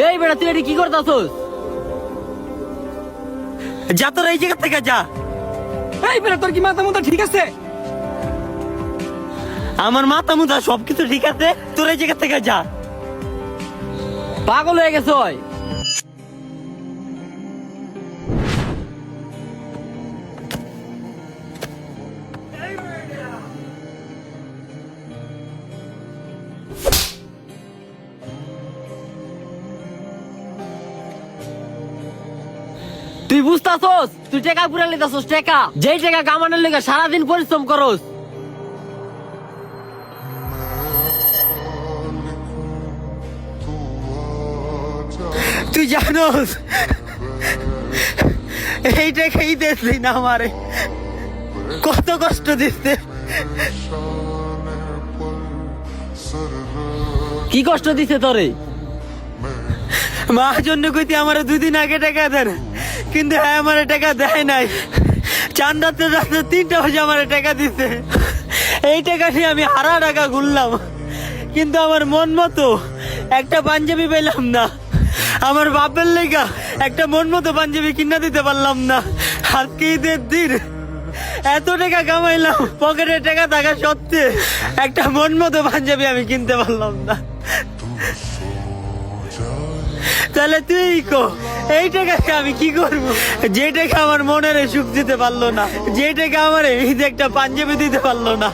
এই বেটা তুই এটি কি করতাছস? যা তোর এই জায়গা থেকে যা। এই বেটা তোর কি মাথা মুথা ঠিক আছে? আমার মাথা মুথা সবকিছু ঠিক আছে, তোর এই জায়গা থেকে যা। পাগল হয়ে গেছ? তুই বুঝতাছস? তুই টাকা পুরা লিতাছস, টাকা যেই টাকা কামানোর লেগে সারাদিন পরিশ্রম করস। তুই জানোস এইটা খেয়ে দেখলি না আমারে কত কষ্ট দিচ্ছে। কি কষ্ট দিছে তোরে? মা জন্য কইতে আমার 2 দিন আগে টাকা দেন, কিন্তু হ্যাঁ আমার টাকা দেয় নাই। চান্দাতে রাতে 3টা বাজে আমার টাকা দিছে। এই টাকা নিয়ে আমি হারা টাকা ঘুরলাম, কিন্তু আমার মন মতো একটা পাঞ্জাবি পেলাম না। আমার বাপের লেগা একটা মন মতো পাঞ্জাবি কিনা দিতে পারলাম না। আজকে ঈদের দিন এত টাকা কামাইলাম, পকেটে টাকা থাকা সত্ত্বে একটা মন মতো পাঞ্জাবি আমি কিনতে পারলাম না। তাহলে তুই কো এই টাকাকে আমি কি করবো? যে টাকা আমার মনের সুখ দিতে পারলো না, যে টাকা আমার ঈদে একটা পাঞ্জাবি দিতে পারলো না।